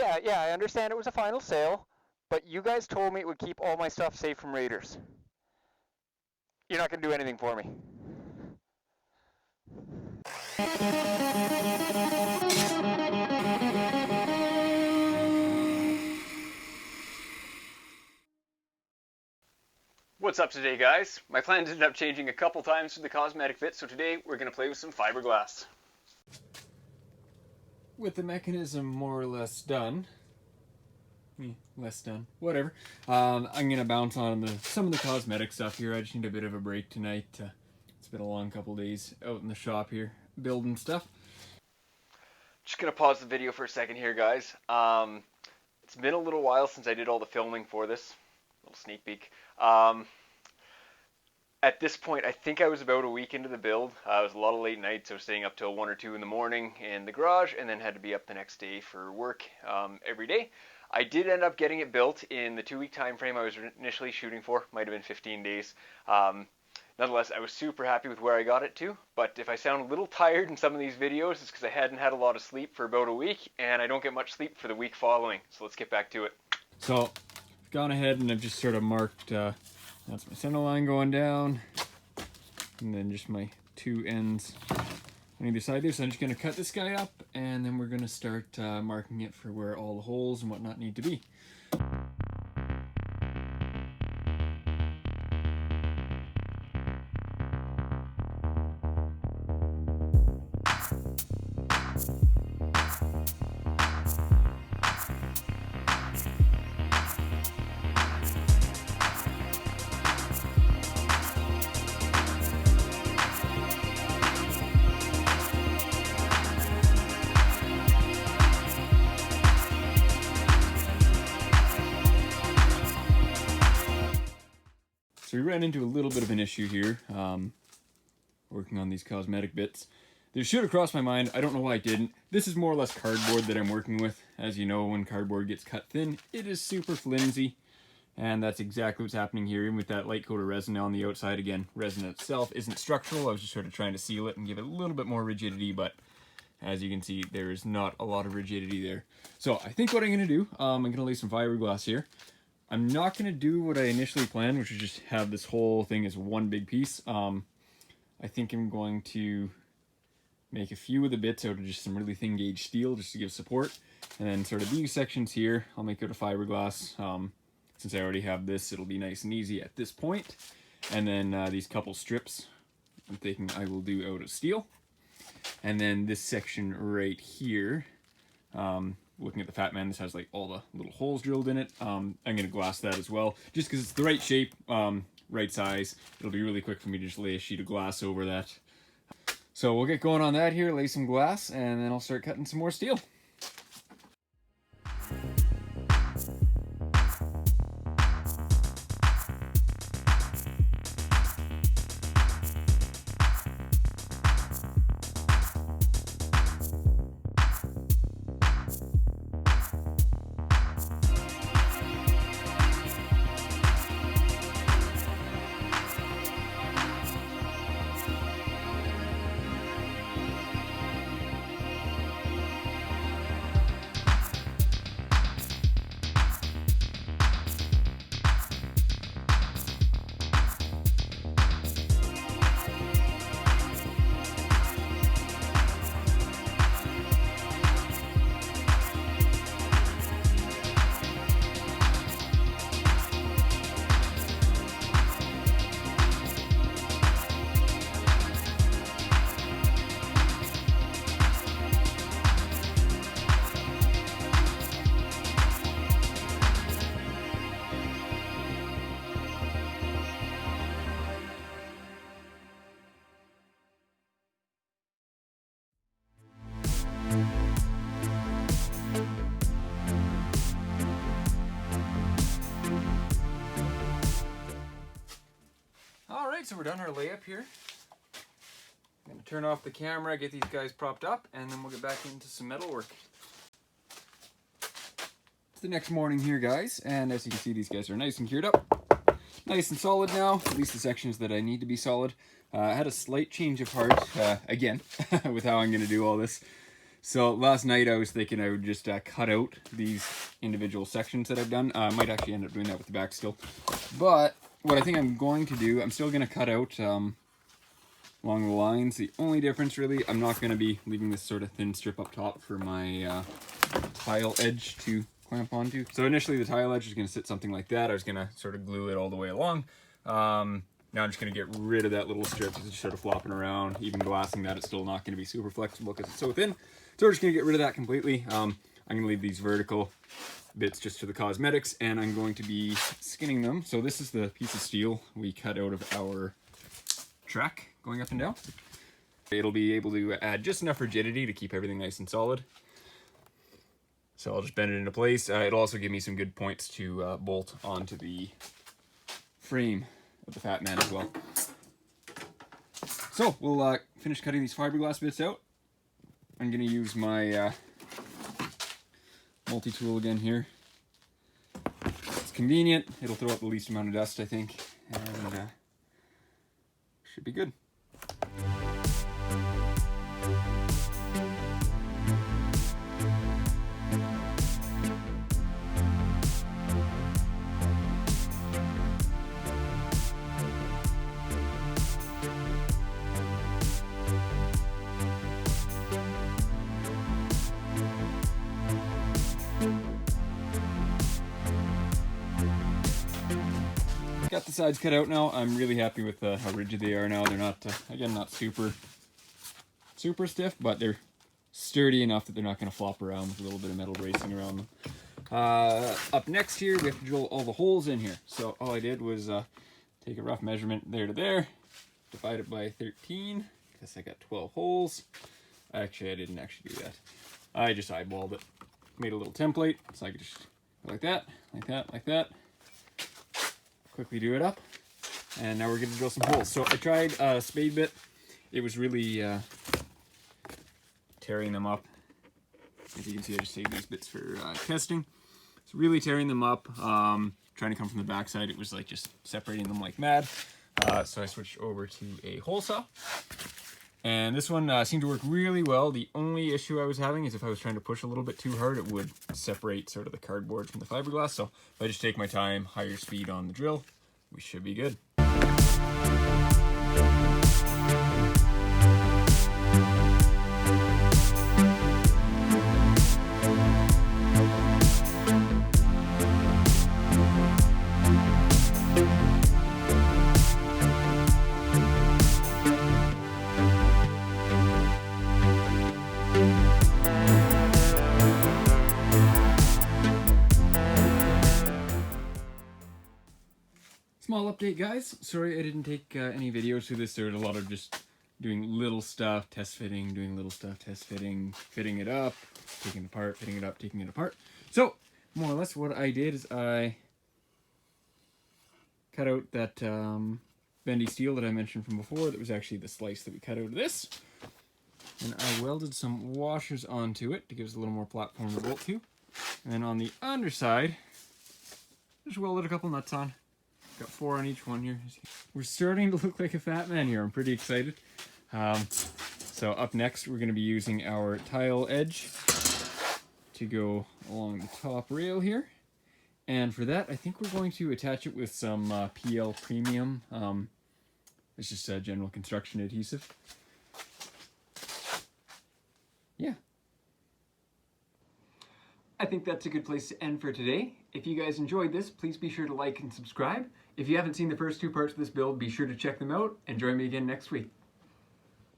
Yeah, I understand it was a final sale, but you guys told me it would keep all my stuff safe from raiders. You're not going to do anything for me. What's up today, guys? My plans ended up changing a couple times for the cosmetic fit, so today we're going to play with some fiberglass. With the mechanism more or less done, less done, whatever, I'm going to bounce on some of the cosmetic stuff here. I just need a bit of a break tonight. It's been a long couple days out in the shop here, building stuff. Just going to pause the video for a second here, guys. It's been a little while since I did all the filming for this. Little sneak peek. At this point, I think I was about a week into the build. It was a lot of late nights. I was staying up till 1 or 2 in the morning in the garage, and then had to be up the next day for work every day. I did end up getting it built in the 2-week time frame I was initially shooting for. Might have been 15 days. Nonetheless, I was super happy with where I got it to, but if I sound a little tired in some of these videos, it's because I hadn't had a lot of sleep for about a week, and I don't get much sleep for the week following. So let's get back to it. So, I've gone ahead and I've just sort of marked, that's my center line going down, and then just my 2 ends on either side there. So I'm just going to cut this guy up, and then we're going to start marking it for where all the holes and whatnot need to be. So we ran into a little bit of an issue here, working on these cosmetic bits. This should have crossed my mind. I don't know why I didn't. This is more or less cardboard that I'm working with. As you know, when cardboard gets cut thin, it is super flimsy. And that's exactly what's happening here, even with that light coat of resin on the outside. Again, resin itself isn't structural. I was just sort of trying to seal it and give it a little bit more rigidity, but as you can see, there is not a lot of rigidity there. So I think what I'm going to do, I'm going to lay some fiberglass here. I'm not going to do what I initially planned, which is just have this whole thing as one big piece. I think I'm going to make a few of the bits out of just some really thin gauge steel just to give support. And then sort of these sections here, I'll make out of fiberglass. Since I already have this, it'll be nice and easy at this point. And then these couple strips, I'm thinking I will do out of steel. And then this section right here, looking at the Fatman, this has like all the little holes drilled in it. I'm going to glass that as well, just because it's the right shape, right size. It'll be really quick for me to just lay a sheet of glass over that. So we'll get going on that here, lay some glass, and then I'll start cutting some more steel. Alright, so we're done our layup here. I'm going to turn off the camera, get these guys propped up, and then we'll get back into some metal work. It's the next morning here, guys, and as you can see, these guys are nice and cured up. Nice and solid now, at least the sections that I need to be solid. I had a slight change of heart, again, with how I'm going to do all this. So last night I was thinking I would just cut out these individual sections that I've done. I might actually end up doing that with the back still. But what I think I'm going to do, I'm still going to cut out along the lines. The only difference really, I'm not going to be leaving this sort of thin strip up top for my tile edge to clamp onto. So initially the tile edge is going to sit something like that. I was going to sort of glue it all the way along. Now I'm just going to get rid of that little strip. It's just sort of flopping around. Even glassing that, it's still not going to be super flexible because it's so thin. So we're just going to get rid of that completely. I'm going to leave these vertical bits just to the cosmetics, and I'm going to be skinning them. So this is the piece of steel we cut out of our track going up and down. It'll be able to add just enough rigidity to keep everything nice and solid. So I'll just bend it into place. It'll also give me some good points to bolt onto the frame of the Fatman as well. So we'll finish cutting these fiberglass bits out. I'm going to use my multi-tool again here. It's convenient. It'll throw out the least amount of dust, I think, and should be good. Got the sides cut out now. I'm really happy with how rigid they are now. They're not, again, not super stiff, but they're sturdy enough that they're not going to flop around with a little bit of metal bracing around them. Up next here, we have to drill all the holes in here. So all I did was take a rough measurement there to there, divide it by 13, because I got 12 holes. Actually, I didn't actually do that. I just eyeballed it. Made a little template, so I could just go like that, like that, like that. Quickly do it up, and now we're going to drill some holes. So I tried a spade bit. It was really tearing them up. As you can see, I just saved these bits for testing. It's really tearing them up. Trying to come from the backside, it was like just separating them like mad. So I switched over to a hole saw, and this one seemed to work really well. The only issue I was having is if I was trying to push a little bit too hard, it would separate sort of the cardboard from the fiberglass. So if I just take my time, higher speed on the drill, we should be good. Small update, guys. Sorry I didn't take any videos for this. There was a lot of just doing little stuff, test fitting, doing little stuff, test fitting, fitting it up, taking it apart, fitting it up, taking it apart. So, more or less what I did is I cut out that bendy steel that I mentioned from before. That was actually the slice that we cut out of this. And I welded some washers onto it to give us a little more platform to bolt to. And then on the underside, just welded a couple nuts on. Got 4 on each one here. We're starting to look like a Fatman here. I'm pretty excited. So up next, we're going to be using our tile edge to go along the top rail here. And for that, I think we're going to attach it with some PL Premium. It's just a general construction adhesive. Yeah. I think that's a good place to end for today. If you guys enjoyed this, please be sure to like and subscribe. If you haven't seen the first 2 parts of this build, be sure to check them out and join me again next week.